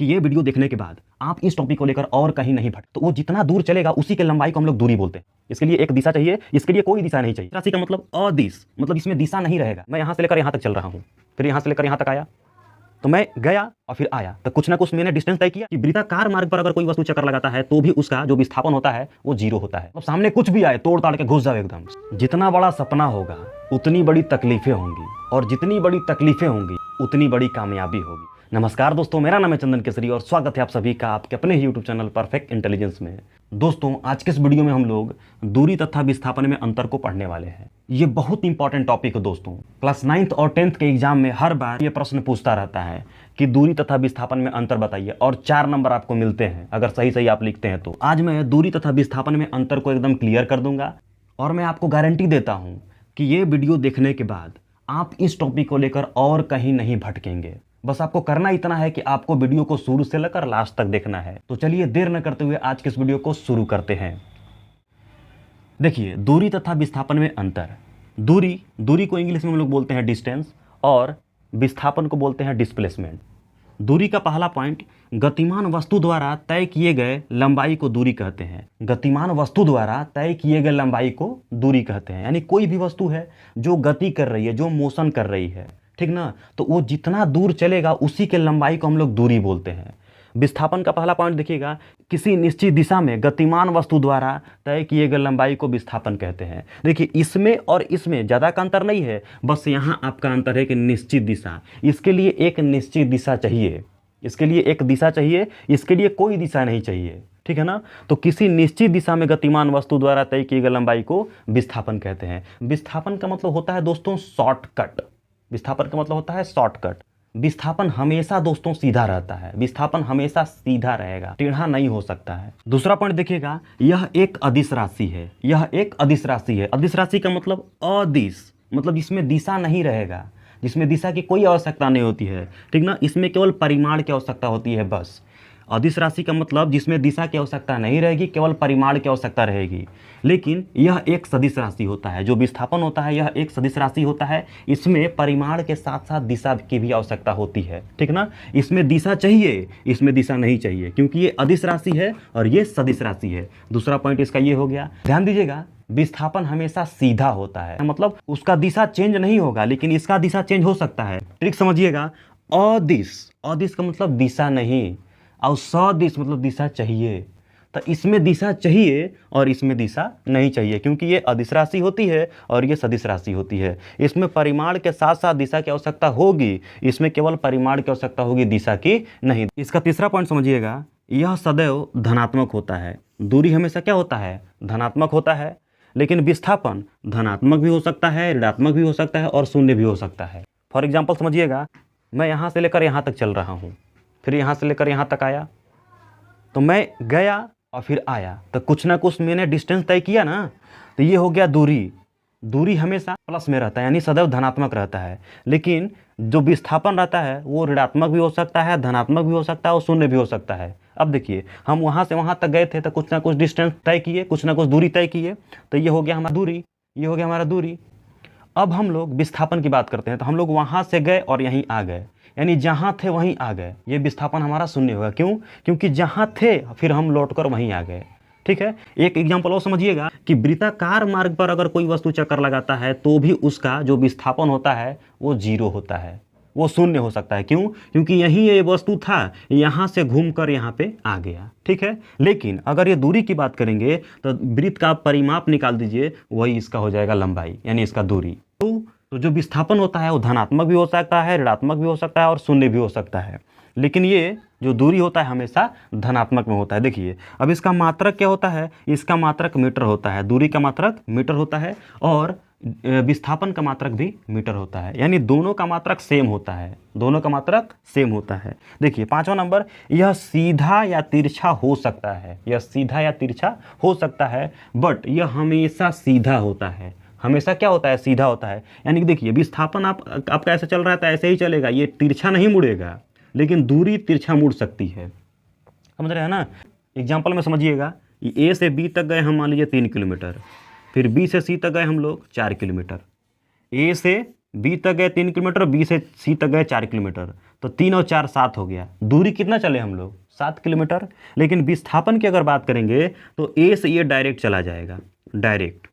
कि ये वीडियो देखने के बाद आप इस टॉपिक को लेकर और कहीं नहीं भटक, तो वो जितना दूर चलेगा उसी के लंबाई को हम लोग दूरी बोलते हैं। इसके लिए एक दिशा चाहिए, इसके लिए कोई दिशा नहीं चाहिए। राशि का मतलब अदिश, मतलब इसमें दिशा नहीं रहेगा। मैं यहाँ से लेकर यहाँ तक चल रहा हूँ, फिर यहाँ से लेकर यहाँ तक आया, तो मैं गया और फिर आया, तो कुछ ना कुछ मैंने डिस्टेंस तय किया। कि वृत्ताकार मार्ग पर अगर कोई वस्तु चक्कर लगाता है तो भी उसका जो विस्थापन होता है वो जीरो होता है। अब सामने कुछ भी आए तोड़ ताड़ के घुस जाओ एकदम। जितना बड़ा सपना होगा उतनी बड़ी तकलीफें होंगी, और जितनी बड़ी तकलीफें होंगी उतनी बड़ी कामयाबी होगी। नमस्कार दोस्तों, मेरा नाम है चंदन केसरी और स्वागत है आप सभी का आपके अपने ही यूट्यूब चैनल परफेक्ट इंटेलिजेंस में। दोस्तों, आज के इस वीडियो में हम लोग दूरी तथा विस्थापन में अंतर को पढ़ने वाले हैं। ये बहुत इंपॉर्टेंट टॉपिक है दोस्तों। क्लास 9th और 10th के एग्जाम में हर बार ये प्रश्न पूछता रहता है कि दूरी तथा विस्थापन में अंतर बताइए, और 4 नंबर आपको मिलते हैं अगर सही सही आप लिखते हैं तो। आज मैं दूरी तथा विस्थापन में अंतर को एकदम क्लियर कर दूंगा, और मैं आपको गारंटी देता हूं कि ये वीडियो देखने के बाद आप इस टॉपिक को लेकर और कहीं नहीं भटकेंगे। बस आपको करना इतना है कि आपको वीडियो को शुरू से लेकर लास्ट तक देखना है। तो चलिए देर न करते हुए आज के इस वीडियो को शुरू करते हैं। देखिए, दूरी तथा विस्थापन में अंतर। दूरी को इंग्लिश में हम लोग बोलते हैं डिस्टेंस, और विस्थापन को बोलते हैं डिस्प्लेसमेंट। दूरी का पहला पॉइंट, गतिमान वस्तु द्वारा तय किए गए लंबाई को दूरी कहते हैं। गतिमान वस्तु द्वारा तय किए गए लंबाई को दूरी कहते हैं। यानी कोई भी वस्तु है जो गति कर रही है, जो मोशन कर रही है, ठीक ना, तो वो जितना दूर चलेगा उसी के लंबाई को हम लोग दूरी बोलते हैं। विस्थापन का पहला पॉइंट देखिएगा, किसी निश्चित दिशा में गतिमान वस्तु द्वारा तय किए गए लंबाई को विस्थापन कहते हैं। देखिए, इसमें और इसमें ज़्यादा का अंतर नहीं है, बस यहाँ आपका अंतर है कि निश्चित दिशा। इसके लिए एक निश्चित दिशा चाहिए, इसके लिए एक दिशा चाहिए, इसके लिए कोई दिशा नहीं चाहिए, ठीक है ना। तो किसी निश्चित दिशा में गतिमान वस्तु द्वारा तय किए गए लंबाई को विस्थापन कहते हैं। विस्थापन का मतलब होता है दोस्तों शॉर्टकट। विस्थापन का मतलब होता है शॉर्टकट। विस्थापन हमेशा दोस्तों सीधा रहता है, विस्थापन हमेशा सीधा रहेगा, टेढ़ा नहीं हो सकता है। दूसरा पॉइंट देखिएगा, यह एक अदिश राशि है। यह एक अदिश राशि है। अदिश राशि का मतलब अदिश, मतलब इसमें दिशा नहीं रहेगा, जिसमें दिशा की कोई आवश्यकता नहीं होती है, ठीक ना। इसमें केवल परिमाण की आवश्यकता होती है बस। अदिश राशि का मतलब जिसमें दिशा की आवश्यकता नहीं रहेगी, केवल परिमाण की आवश्यकता रहेगी। लेकिन यह एक सदिश राशि होता है। जो विस्थापन होता है यह एक सदिश राशि होता है। इसमें परिमाण के साथ साथ दिशा की भी आवश्यकता होती है, ठीक ना। इसमें दिशा चाहिए, इसमें दिशा नहीं चाहिए, क्योंकि ये अदिश राशि है और ये सदिश राशि है। दूसरा पॉइंट इसका ये हो गया। ध्यान दीजिएगा, विस्थापन हमेशा सीधा होता है, मतलब उसका दिशा चेंज नहीं होगा, लेकिन इसका दिशा चेंज हो सकता है। ट्रिक समझिएगा, अदिश का मतलब दिशा नहीं, और सदिश मतलब दिशा चाहिए। तो इसमें दिशा चाहिए और इसमें दिशा नहीं चाहिए, क्योंकि ये अदिश राशि होती है और ये सदिश राशि होती है। इसमें परिमाण के साथ साथ दिशा की आवश्यकता होगी, इसमें केवल परिमाण की आवश्यकता होगी, दिशा की नहीं। इसका तीसरा पॉइंट समझिएगा, यह सदैव धनात्मक होता है। दूरी हमेशा क्या होता है, धनात्मक होता है। लेकिन विस्थापन धनात्मक भी हो सकता है, ऋणात्मक भी हो सकता है, और शून्य भी हो सकता है। फॉर एग्जाम्पल समझिएगा, मैं यहाँ से लेकर यहाँ तक चल रहा हूँ, फिर यहाँ से लेकर यहाँ तक आया, तो मैं गया और फिर आया, तो कुछ ना कुछ मैंने डिस्टेंस तय किया ना, तो ये हो गया दूरी। दूरी हमेशा प्लस में रहता है, यानी सदैव धनात्मक रहता है। लेकिन जो विस्थापन रहता है वो ऋणात्मक भी हो सकता है, धनात्मक भी हो सकता है, और शून्य भी हो सकता है। अब देखिए, हम वहाँ से वहाँ तक गए थे तो कुछ ना कुछ डिस्टेंस तय किए, कुछ ना कुछ दूरी तय किए, तो ये हो गया हमारा दूरी, ये हो गया हमारा दूरी। अब हम लोग विस्थापन की बात करते हैं, तो हम लोग वहाँ से गए और यहीं आ गए, यानी जहाँ थे वहीं आ गए। ये विस्थापन हमारा शून्य होगा। क्यों? क्योंकि जहाँ थे फिर हम लौटकर वहीं आ गए, ठीक है। एक एग्जाम्पल और समझिएगा कि वृत्ताकार मार्ग पर अगर कोई वस्तु चक्कर लगाता है तो भी उसका जो विस्थापन होता है वो जीरो होता है, वो शून्य हो सकता है। क्यों? क्योंकि यही ये वस्तु था, यहाँ से घूमकर यहाँ पे आ गया, ठीक है। लेकिन अगर ये दूरी की बात करेंगे तो वृत्त का परिमाप निकाल दीजिए, वही इसका हो जाएगा लंबाई, यानी इसका दूरी। तो जो विस्थापन होता है वो धनात्मक भी हो सकता है, ऋणात्मक भी हो सकता है, और शून्य भी हो सकता है। लेकिन ये जो दूरी होता है हमेशा धनात्मक में होता है। देखिए, अब इसका मात्रक क्या होता है, इसका मात्रक मीटर होता है। दूरी का मात्रक मीटर होता है और विस्थापन का मात्रक भी मीटर होता है, यानी दोनों का मात्रक सेम होता है, दोनों का मात्रक सेम होता है। देखिए 5वां नंबर, यह सीधा या तिरछा हो सकता है। यह सीधा या तिरछा हो सकता है, बट यह हमेशा सीधा होता है। हमेशा क्या होता है, सीधा होता है। यानी कि देखिए, विस्थापन आपका ऐसे चल रहा है तो ऐसे ही चलेगा, ये तिरछा नहीं मुड़ेगा, लेकिन दूरी तिरछा मुड़ सकती है। समझ रहे हैं ना। एग्जाम्पल में समझिएगा, ए से बी तक गए हम, मान लीजिए 3 किलोमीटर, फिर बी से सी तक गए हम लोग 4 किलोमीटर। ए से बी तक गए 3 किलोमीटर, बी से सी तक गए 4 किलोमीटर, तो 3 और 4 7 हो गया। दूरी कितना चले हम लोग? 7 किलोमीटर। लेकिन विस्थापन की अगर बात करेंगे तो ए से ये डायरेक्ट चला जाएगा, डायरेक्ट,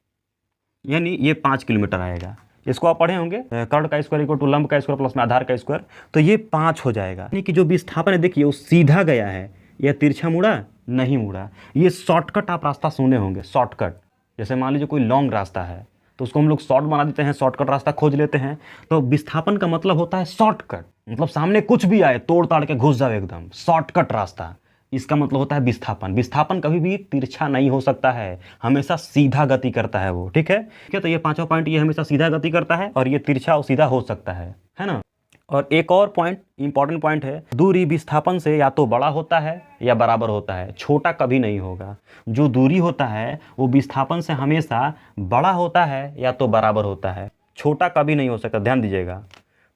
यानी ये 5 किलोमीटर आएगा। इसको आप पढ़े होंगे, कर्ण का स्क्वायर इक्वल टू लंब का स्क्वायर प्लस में आधार का स्क्वायर, तो ये 5 हो जाएगा। यानी कि जो विस्थापन है देखिए वो सीधा गया है, यह तिरछा मुड़ा नहीं मुड़ा। ये शॉर्टकट आप रास्ता सुने होंगे, शॉर्टकट। जैसे मान लीजिए कोई लॉन्ग रास्ता है तो उसको हम लोग शॉर्ट बना देते हैं, शॉर्टकट रास्ता खोज लेते हैं। तो विस्थापन का मतलब होता है शॉर्टकट, मतलब सामने कुछ भी आए तोड़ ताड़ के घुस जाओ एकदम, शॉर्टकट रास्ता, इसका मतलब होता है विस्थापन। विस्थापन कभी भी तिरछा नहीं हो सकता है, हमेशा सीधा गति करता है वो, ठीक है। ठीक है, तो ये 5वां पॉइंट, ये हमेशा सीधा गति करता है और ये तिरछा और सीधा हो सकता है ना। और एक और पॉइंट, इंपॉर्टेंट पॉइंट है, दूरी विस्थापन से या तो बड़ा होता है या बराबर होता है, छोटा कभी नहीं होगा। जो दूरी होता है वो विस्थापन से हमेशा बड़ा होता है या तो बराबर होता है, छोटा कभी नहीं हो सकता, ध्यान दीजिएगा।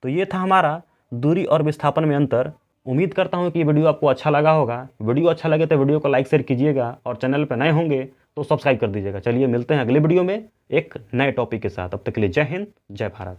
तो ये था हमारा दूरी और विस्थापन में अंतर। उम्मीद करता हूँ कि ये वीडियो आपको अच्छा लगा होगा। वीडियो अच्छा लगे तो वीडियो को लाइक शेयर कीजिएगा और चैनल पर नए होंगे तो सब्सक्राइब कर दीजिएगा। चलिए मिलते हैं अगले वीडियो में एक नए टॉपिक के साथ, तब तक के लिए जय हिंद, जय भारत।